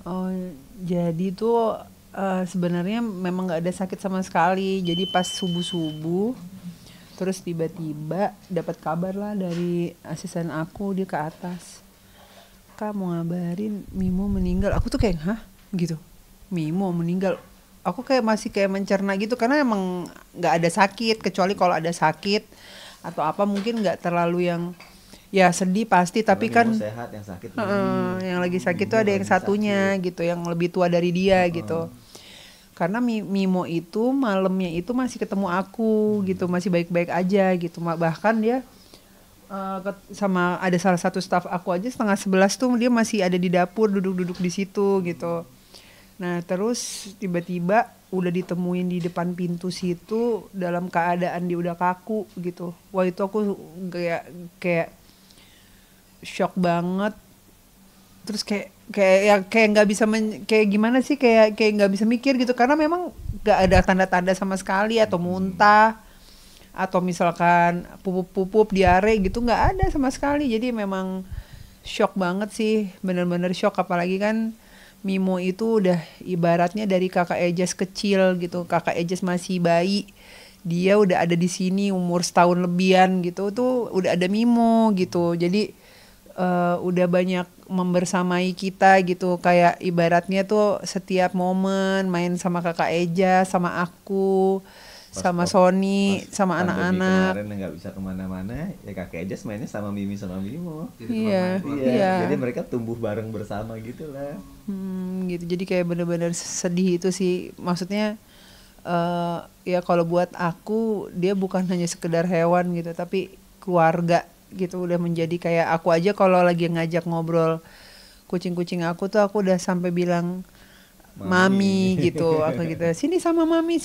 Oh, jadi tuh sebenarnya memang nggak ada sakit sama sekali. Jadi pas subuh-subuh, terus tiba-tiba dapat kabar lah dari asisten aku, dia ke atas. Kak mau ngabarin Mimo meninggal. Aku tuh kayak, hah? Gitu. Mimo meninggal. Aku kayak masih kayak mencerna gitu karena emang nggak ada sakit. Kecuali kalau ada sakit atau apa mungkin nggak terlalu yang ya sedih pasti. Karena Tapi Mimo kan sehat, yang sakit Mimi. yang lagi sakit Mimi tuh yang ada yang lagi sakit. satunya gitu, yang lebih tua dari dia Heeh. gitu. Karena Mimo itu malamnya itu masih ketemu aku gitu, masih baik-baik aja gitu. Bahkan dia sama ada salah satu staff aku aja 10:30 tuh dia masih ada di dapur duduk-duduk di situ gitu. Nah terus tiba-tiba udah ditemuin di depan pintu situ dalam keadaan dia udah kaku gitu. Wah itu aku kayak kayak shock banget. Terus kayak nggak bisa kayak gimana sih, kayak nggak bisa mikir gitu karena memang nggak ada tanda-tanda sama sekali atau muntah atau misalkan pupuk diare gitu nggak ada sama sekali. Jadi memang shock banget sih, bener-bener shock. Apalagi kan Mimo itu udah ibaratnya dari kakak Ejas kecil gitu, kakak Ejas masih bayi dia udah ada di sini umur setahun lebihan gitu tuh udah ada Mimo gitu. Jadi udah banyak membersamai kita gitu, kayak ibaratnya tuh setiap momen main sama kakak Eja, sama aku, Pas sama pas Sony, sama pandemi anak-anak. kemarin nggak bisa kemana-mana, ya kakek aja mainnya sama Mimi sama Mimo. Jadi tempat main Iya, keluarga Iya, ya. iya. jadi mereka tumbuh bareng bersama gitu lah. Gitu. Jadi kayak bener-bener sedih itu sih. Maksudnya ya kalau buat aku dia bukan hanya sekedar hewan gitu, tapi keluarga gitu. Udah menjadi kayak aku aja kalau lagi ngajak ngobrol kucing-kucing aku tuh aku udah sampai bilang Mami. mami gitu, aku gitu sini sama mami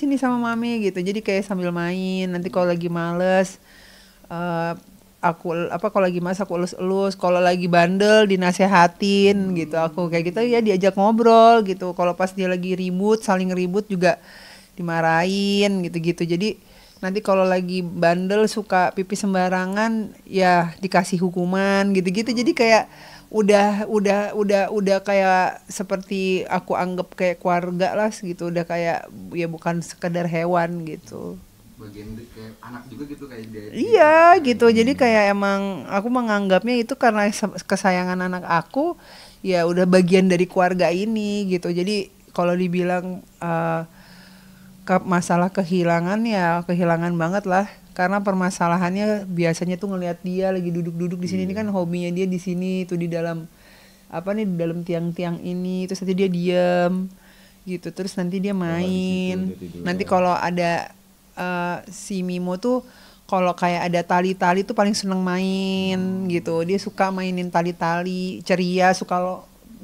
gitu. Jadi kayak sambil main. Nanti kalau lagi males eh, aku apa kalau lagi masak aku elus-elus, kalau lagi bandel dinasehatin gitu. Aku kayak gitu ya diajak ngobrol gitu. Kalau pas dia lagi ribut, saling ribut juga dimarahin gitu-gitu. Jadi nanti kalau lagi bandel suka pipis sembarangan ya dikasih hukuman gitu-gitu. Jadi kayak udah kayak seperti aku anggap kayak keluarga lah gitu. Udah kayak ya bukan sekedar hewan gitu. Bagian kayak anak juga gitu kayak dia Iya perhatian gitu. gitu. Jadi kayak emang aku menganggapnya itu karena kesayangan anak aku ya udah bagian dari keluarga ini gitu. Jadi kalau dibilang masalah kehilangan ya kehilangan banget lah. Karena permasalahannya biasanya tuh ngelihat dia lagi duduk-duduk di sini. Ini kan hobinya dia di sini tuh di dalam apa nih di dalam tiang-tiang ini. Terus nanti dia diem gitu. Terus nanti dia Kalau nggak di situ main. dia Nanti tiduran. kalau ada si Mimo tuh kalau kayak ada tali-tali tuh paling seneng main gitu. Dia suka mainin tali-tali, ceria,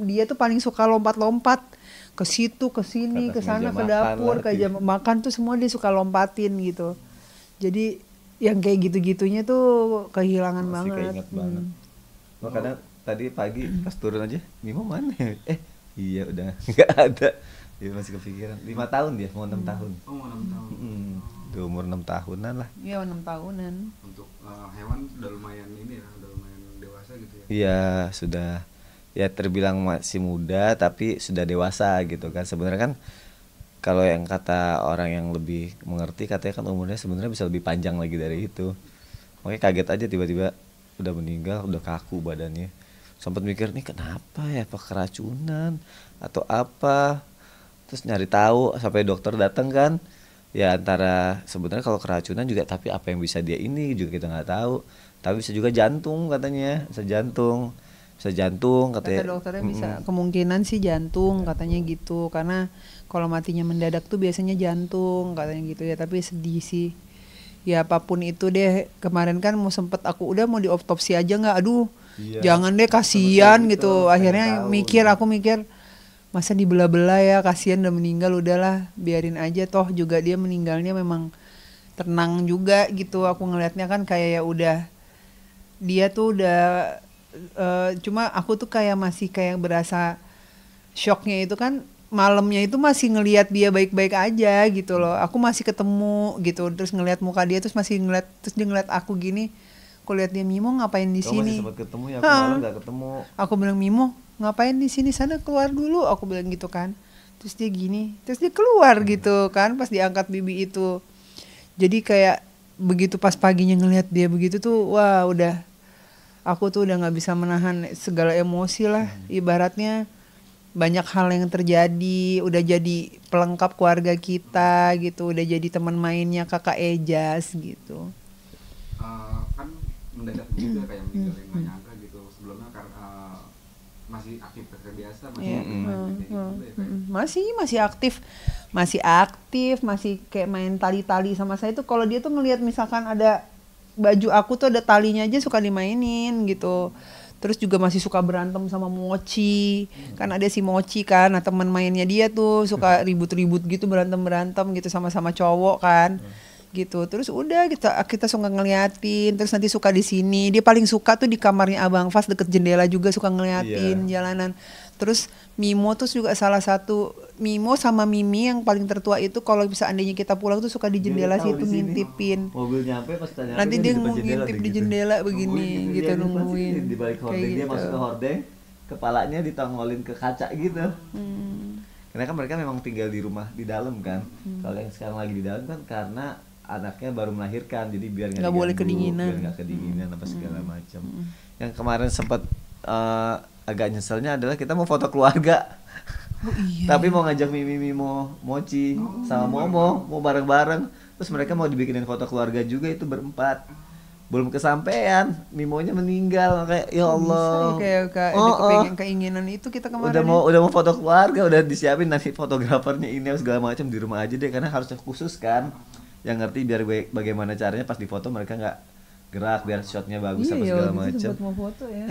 dia tuh paling suka lompat-lompat ke situ, ke Ke sini, ke atas meja sana, ke makan lah dapur, ke dia. jam makan tuh semua dia suka lompatin gitu. Jadi yang kayak gitu-gitunya tuh kehilangan Masih banget. keinget banget. Makanya tadi pagi pas turun aja, Mimo mana ya? Iya udah nggak ada. Dia masih kepikiran. 5 tahun dia, mau 6 tahun. Oh mau 6 tahun. Di umur 6 tahunan lah. Iya 6 tahunan. Untuk hewan udah lumayan ini ya, udah lumayan dewasa gitu ya. Iya sudah, ya terbilang masih muda tapi sudah dewasa gitu kan. Sebenarnya kan kalau yang kata orang yang lebih mengerti katanya kan umurnya sebenarnya bisa lebih panjang lagi dari itu. Makanya kaget aja tiba-tiba udah meninggal, udah kaku badannya. Sempat mikir nih kenapa ya, apa keracunan atau apa. Terus nyari tahu sampai dokter datang kan. Ya antara sebenarnya kalau keracunan juga, tapi apa yang bisa dia ini juga kita nggak tahu. Tapi bisa juga jantung katanya, bisa jantung Kata katanya. dokternya bisa kemungkinan sih jantung katanya gitu. Karena kalau matinya mendadak tuh biasanya jantung katanya gitu ya. Tapi sedih sih. Ya apapun itu deh, kemarin kan mau sempet aku udah mau diotopsi aja nggak, aduh Iya. jangan deh Sempet kasihan kayak gitu. pengen Akhirnya tahu mikir gitu. aku mikir masa dibelah-belah ya, kasihan udah meninggal, udahlah biarin aja, toh juga dia meninggalnya memang tenang juga gitu. Aku ngelihatnya kan kayak ya udah dia tuh udah cuma aku tuh kayak masih kayak berasa shocknya itu kan malamnya itu masih ngelihat dia baik-baik aja gitu loh. Aku masih ketemu gitu, terus ngelihat muka dia, terus masih ngeliat, terus dia ngeliat aku gini. Aku lihat dia, Mimo ngapain di Kamu masih sini? sempat ketemu ya, aku malam Hah, nggak ketemu. aku bilang Mimo ngapain di sini, sana keluar dulu, aku bilang gitu kan. Terus dia gini, terus dia keluar gitu kan pas diangkat bibi itu. Jadi kayak begitu pas paginya ngelihat dia begitu tuh, wah udah, aku tuh udah nggak bisa menahan segala emosi lah. Ibaratnya banyak hal yang terjadi, udah jadi pelengkap keluarga kita gitu, udah jadi teman mainnya kakak Ejas gitu. Kan mendadak juga kayak meninggal yang nggak nyangka gitu. Sebelumnya karena masih aktif kerja biasa, masih aktif main kayak gitu ya, kayak. masih aktif, masih kayak main tali-tali sama saya tuh. Kalau dia tuh ngelihat misalkan ada baju aku tuh ada talinya aja suka dimainin gitu. Terus juga masih suka berantem sama Mochi. Kan ada si Mochi kan, nah teman mainnya dia tuh suka ribut-ribut gitu, berantem-berantem gitu sama-sama cowok kan. Gitu. Terus udah kita suka ngeliatin, terus nanti suka di sini. Dia paling suka tuh di kamarnya Abang Fas deket jendela juga suka ngeliatin jalanan. Terus Mimo tuh juga salah satu, Mimo sama Mimi yang paling tertua itu kalau bisa andainya kita pulang tuh suka di jendela situ ngintipin. Mobil nyampe pas kita nyampe Nanti dia di depan jendela ngintip tuh di gitu. jendela begini gitu Dia nungguin. di balik Kayak hordeng, dia gitu. masuk ke hordeng, kepalanya ditongolin ke kaca gitu. Karena kan mereka memang tinggal di rumah di dalam kan. Kalau yang sekarang lagi di dalam kan karena anaknya baru melahirkan, jadi biar Nggak boleh kedinginan. biar nggak kedinginan apa segala macam. Yang kemarin sempat agak nyeselnya adalah kita mau foto keluarga. Oh iya. Tapi mau ngajak Mimi, mau Mochi sama Momo mau bareng-bareng. Terus mereka mau dibikinin foto keluarga juga itu berempat. Belum kesampaian, Mimonya meninggal. Kayak ya Allah. Bisa ya, kayak keinginan itu kita kemarin. Udah mau foto keluarga, udah disiapin nanti fotografernya ini segala macam di rumah aja deh, karena harusnya khusus kan. Yang ngerti biar bagaimana caranya pas difoto mereka nggak gerak, biar shotnya bagus apa segala macam. Mau foto ya.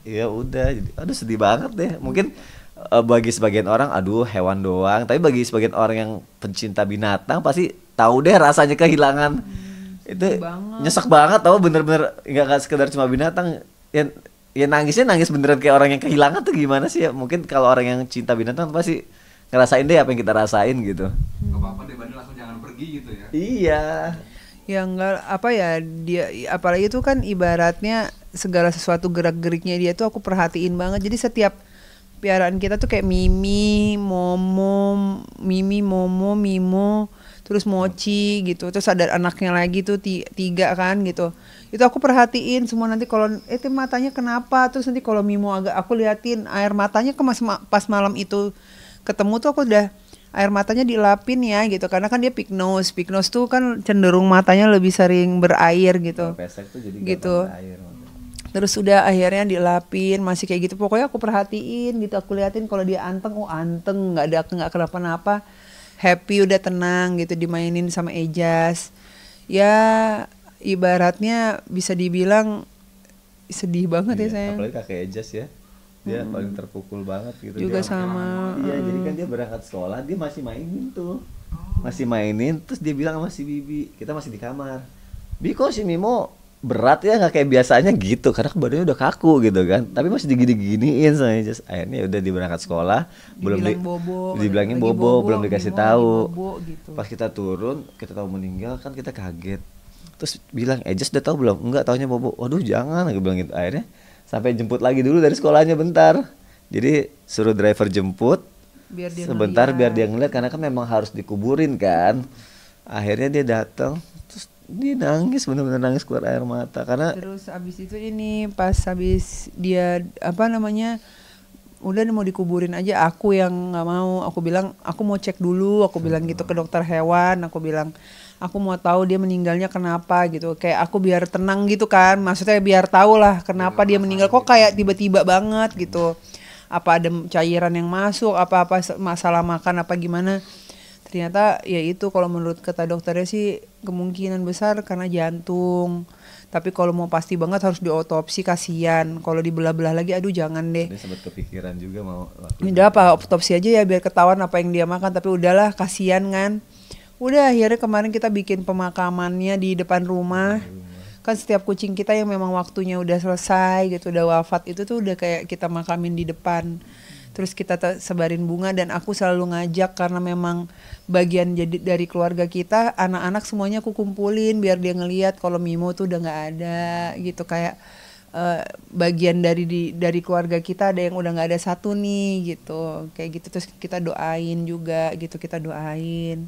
Ya udah, aduh sedih banget deh. Mungkin bagi sebagian orang aduh hewan doang, tapi bagi sebagian orang yang pencinta binatang pasti tahu deh rasanya kehilangan. Itu nyesek banget tau, bener-bener nggak sekedar cuma binatang. Ya nangisnya nangis beneran kayak orang yang kehilangan tuh gimana sih ya. Mungkin kalau orang yang cinta binatang pasti ngerasain deh apa yang kita rasain gitu. Nggak apa-apa deh, Bani langsung jangan pergi gitu ya. Iya. Ya enggak apa ya, dia apalagi itu kan ibaratnya segala sesuatu gerak-geriknya dia tuh aku perhatiin banget. Jadi setiap piaraan kita tuh kayak Mimi, Momo, Mimo, terus Mochi gitu. Terus ada anaknya lagi tuh tiga kan gitu. Itu aku perhatiin semua. Nanti kalau itu matanya kenapa, terus nanti kalau Mimo agak aku liatin air matanya pas malam itu ketemu tuh aku udah air matanya dilapin ya gitu, karena kan dia pig nose tuh kan cenderung matanya lebih sering berair gitu. Pesek tuh jadi gitu. Air. Terus udah akhirnya dilapin masih kayak gitu. Pokoknya aku perhatiin gitu, aku liatin kalau dia anteng, nggak kenapa-napa, happy udah tenang gitu, dimainin sama Ejas. Ya ibaratnya bisa dibilang sedih banget ya sayang. Apalagi kakek Ejas ya. Dia paling terpukul banget gitu. Juga dia sama. Iya, jadi kan dia berangkat sekolah, dia masih mainin tuh. Masih mainin, terus dia bilang sama si Bibi, kita masih di kamar. Bi, kok si Mimo berat ya, nggak kayak biasanya gitu, karena badannya udah kaku gitu kan. Tapi masih digini-giniin sama Ejas. Akhirnya udah di berangkat sekolah, dibilangin bobo, belum dikasih tahu. Gitu. Pas kita turun, kita tahu meninggal kan kita kaget. Terus bilang, Ejas udah tahu belum? Enggak, taunya bobo. Waduh jangan, aku bilang gitu. Akhirnya sampai jemput lagi dulu dari sekolahnya bentar. Jadi suruh driver jemput biar dia sebentar ngeliat. biar dia ngeliat, karena kan memang harus dikuburin kan. Akhirnya dia datang, terus dia nangis, benar-benar nangis keluar air mata karena. Terus abis itu ini pas habis dia udah mau dikuburin aja, aku yang nggak mau. Aku bilang aku mau cek dulu, aku bilang gitu ke dokter hewan. Aku bilang aku mau tahu dia meninggalnya kenapa gitu, kayak aku biar tenang gitu kan, maksudnya biar tahu lah kenapa dia meninggal, kok kayak tiba-tiba banget gitu, apa ada cairan yang masuk, apa masalah makan apa gimana. Ternyata ya itu kalau menurut kata dokternya sih kemungkinan besar karena jantung. Tapi kalau mau pasti banget harus diotopsi, kasihan. Kalau dibelah-belah lagi aduh jangan deh. Dia sempat kepikiran juga mau Udah apa otopsi aja ya biar ketahuan apa yang dia makan, tapi udahlah kasihan kan. Udah akhirnya kemarin kita bikin pemakamannya di depan rumah. Kan setiap kucing kita yang memang waktunya udah selesai gitu, udah wafat, itu tuh udah kayak kita makamin di depan. Terus kita sebarin bunga, dan aku selalu ngajak karena memang bagian jadi dari keluarga kita, anak-anak semuanya aku kumpulin biar dia ngelihat kalau Mimo tuh udah nggak ada gitu, kayak bagian dari keluarga kita ada yang udah nggak ada satu nih gitu, kayak gitu. Terus kita doain juga gitu, kita doain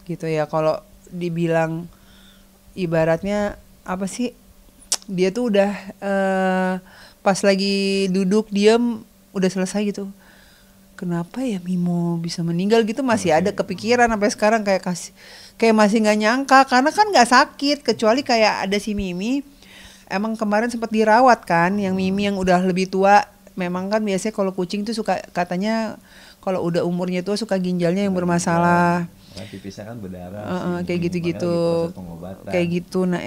gitu ya. Kalau dibilang ibaratnya apa sih, dia tuh udah pas lagi duduk diem udah selesai gitu, kenapa ya Mimo bisa meninggal gitu, masih ada kepikiran sampai sekarang, kayak masih nggak nyangka, karena kan nggak sakit, kecuali kayak ada si Mimi. Emang kemarin sempat dirawat kan, yang Mimi yang udah lebih tua. Memang kan biasanya kalau kucing tuh suka, katanya kalau udah umurnya tua suka ginjalnya yang bermasalah. Pipisnya kan berdarah. Kayak gitu-gitu. Kayak gitu. Nah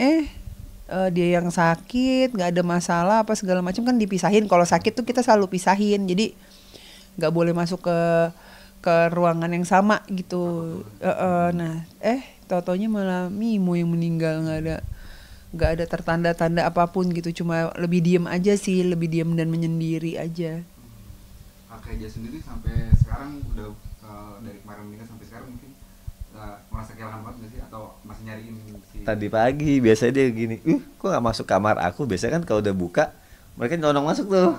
dia yang sakit, nggak ada masalah apa segala macam kan dipisahin. Kalau sakit tuh kita selalu pisahin. Jadi nggak boleh masuk ke ruangan yang sama gitu. Nah tau-taunya malah Mimo yang meninggal, nggak ada tertanda-tanda apapun gitu, cuma lebih diem aja sih, lebih diem dan menyendiri aja. Kakek Eja sendiri sampai sekarang udah dari kemarin meninggal sampai sekarang mungkin merasa kehilangan banget nggak sih, atau masih nyariin si... Tadi pagi biasanya dia gini, kok nggak masuk kamar aku? Biasanya kan kalau udah buka mereka nyelonong masuk tuh,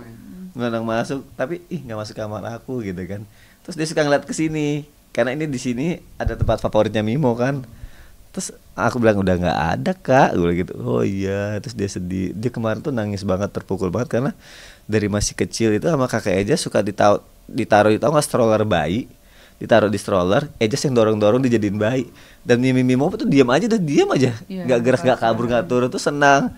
nyelonong masuk, tapi nggak masuk kamar aku gitu kan. Terus dia suka ngeliat ke sini, karena ini di sini ada tempat favoritnya Mimo kan. Terus aku bilang udah nggak ada kak, gue bilang gitu. Oh iya. Terus dia sedih. Dia kemarin tuh nangis banget, terpukul banget, karena dari masih kecil itu sama kakek Eja suka ditaruh nggak stroller bayi, ditaruh di stroller, Eja yang dorong dijadiin bayi. Dan Mimo tuh diam aja, nggak gerak, nggak kabur, nggak turun, tuh senang,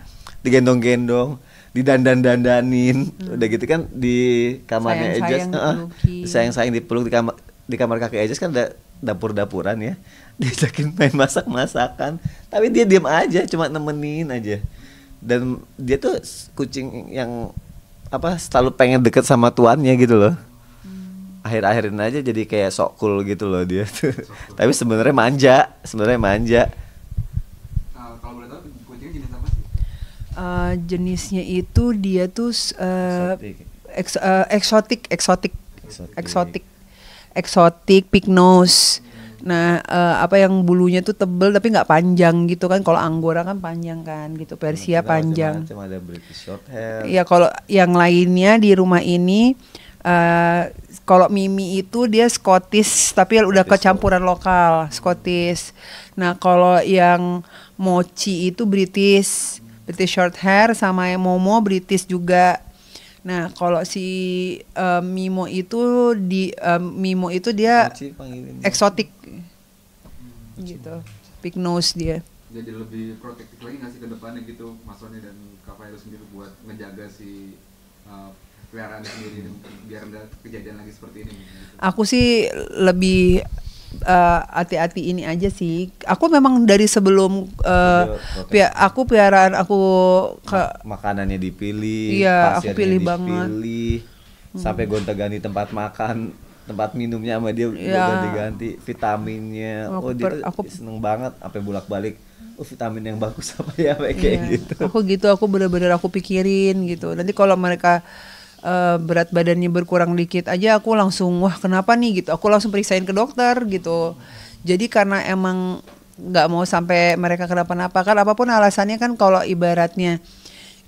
digendong-gendong, didandanin, udah gitu kan di kamarnya Eja, sayang dipeluk di kamar kakek Eja kan ada dapur-dapuran ya. Diajakin main masak-masakan, tapi dia diam aja, cuma nemenin aja. Dan dia tuh kucing yang selalu pengen deket sama tuannya gitu loh. Akhir-akhirin aja jadi kayak sok cool gitu loh dia tuh. Tapi sebenarnya manja. Kalau boleh tahu kucingnya jenis apa sih? Jenisnya itu dia tuh eksotik pig nose. Nah apa yang bulunya tuh tebel tapi nggak panjang gitu kan. Kalau Anggora kan panjang kan gitu, Persia panjang. Macam ada British Shorthair. Ya kalau yang lainnya di rumah ini kalau Mimi itu dia Scottish tapi udah kecampuran lokal Scottish. Nah kalau yang Mochi itu British Shorthair, sama yang Momo British juga. Nah kalau si Mimo itu dia eksotik gitu, pig nose dia. Jadi lebih protektif lagi nggak sih ke depannya gitu Mas Sony dan Kak Fairuz sendiri buat ngejaga si peliharaan sendiri biar nggak kejadian lagi seperti ini gitu. Aku sih lebih hati-hati ini aja sih. Aku memang dari sebelum piaraan aku makanannya dipilih, iya, aku pilih banget. Sampai gonta-ganti tempat makan, tempat minumnya sama dia ganti-ganti, vitaminnya. Dia seneng banget, sampai bolak-balik. Vitamin yang bagus apa ya kayak gitu. Aku bener-bener aku pikirin gitu. Nanti kalau mereka berat badannya berkurang dikit aja aku langsung wah kenapa nih gitu, aku langsung periksain ke dokter gitu. Jadi karena emang nggak mau sampai mereka kenapa-napa kan, apapun alasannya kan. Kalau ibaratnya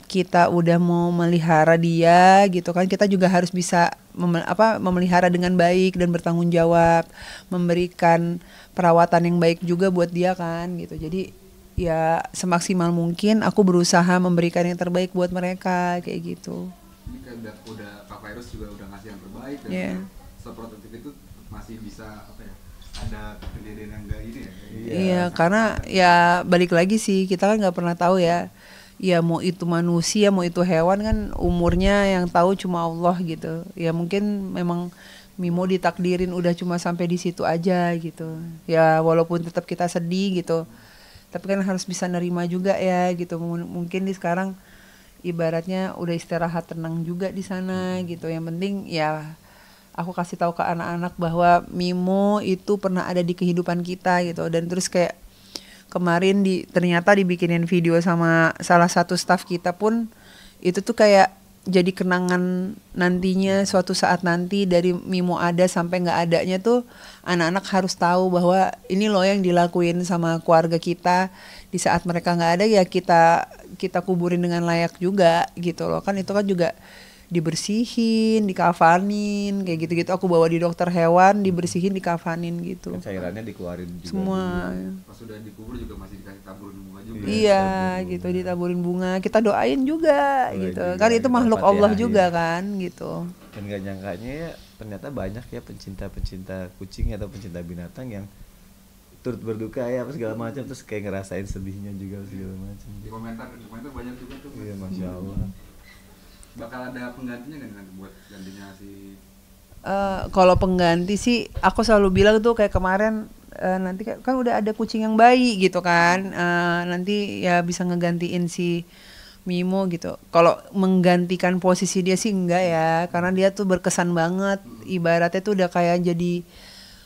kita udah mau melihara dia gitu kan, kita juga harus bisa memelihara dengan baik dan bertanggung jawab, memberikan perawatan yang baik juga buat dia kan gitu. Jadi ya semaksimal mungkin aku berusaha memberikan yang terbaik buat mereka kayak gitu. Ini kan udah Kak Fairuz juga udah ngasih yang terbaik dan seprotektif itu masih bisa ada kejadian yang enggak ini ya. Iya, karena ya balik lagi sih, kita kan nggak pernah tahu ya. Ya mau itu manusia, mau itu hewan kan umurnya yang tahu cuma Allah gitu. Ya mungkin memang Mimo ditakdirin udah cuma sampai di situ aja gitu. Ya walaupun tetap kita sedih gitu, tapi kan harus bisa nerima juga ya gitu. Mungkin di sekarang ibaratnya udah istirahat tenang juga di sana gitu. Yang penting ya aku kasih tahu ke anak-anak bahwa Mimo itu pernah ada di kehidupan kita gitu. Dan terus kayak kemarin ternyata dibikinin video sama salah satu staff kita pun itu tuh kayak jadi kenangan nantinya suatu saat nanti dari Mimo ada sampai nggak adanya tuh anak-anak harus tahu bahwa ini loh yang dilakuin sama keluarga kita di saat mereka nggak ada, ya kita kuburin dengan layak juga gitu loh kan. Itu kan juga dibersihin, dikafanin kayak gitu-gitu. Aku bawa di dokter hewan, dibersihin, dikafanin gitu. Kan cairannya dikeluarin juga semua. Pas sudah dikubur juga masih dikasih taburin bunga juga. Iya gitu, ditaburin bunga, kita doain juga gitu juga, kan, itu kita makhluk Allah Fatihah, juga iya. kan gitu. Dan gak nyangkanya ya ternyata banyak ya pencinta kucing atau pencinta binatang yang turut berduka ya apa segala macam, terus kayak ngerasain sedihnya juga segala macam. Di komentar banyak juga tuh. Iya, Masya Allah. Bakal ada penggantinya kan nanti buat gantinya si Kalau pengganti sih aku selalu bilang tuh kayak kemarin, nanti kan udah ada kucing yang bayi gitu kan, nanti ya bisa ngegantiin si Mimo gitu. Kalau menggantikan posisi dia sih enggak ya, karena dia tuh berkesan banget, ibaratnya tuh udah kayak jadi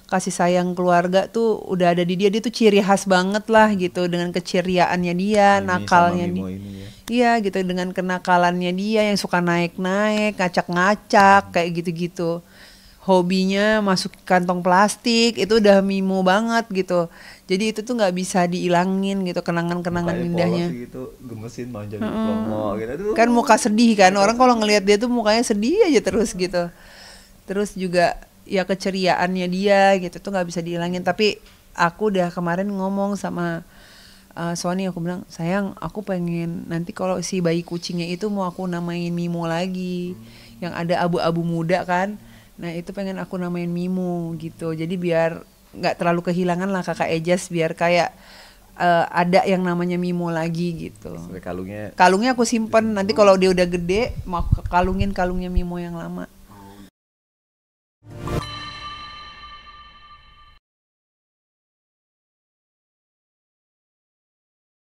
kasih sayang keluarga tuh udah ada di dia tuh ciri khas banget lah gitu, dengan keceriaannya dia, Ini nakalnya sama Mimo dia. ini ya. Iya gitu, dengan kenakalannya dia yang suka naik-naik, ngacak-ngacak kayak gitu-gitu. Hobinya masuk kantong plastik, itu udah Mimo banget gitu. Jadi itu tuh nggak bisa diilangin gitu, kenangan-kenangan Mukanya indahnya. polos gitu, gemesin manja plongo gitu. Aduh. Kan muka sedih kan, orang kalau ngelihat dia tuh mukanya sedih aja terus gitu. Terus juga ya keceriaannya dia gitu tuh nggak bisa diilangin. Tapi aku udah kemarin ngomong sama Sony, aku bilang, sayang aku pengen nanti kalau si bayi kucingnya itu mau aku namain Mimo lagi, yang ada abu-abu muda kan. Nah itu pengen aku namain Mimo gitu, jadi biar nggak terlalu kehilangan lah kakak Ejas, biar kayak ada yang namanya Mimo lagi gitu. Sampai kalungnya Kalungnya aku simpen, nanti kalau dia udah gede mau aku kalungnya Mimo yang lama.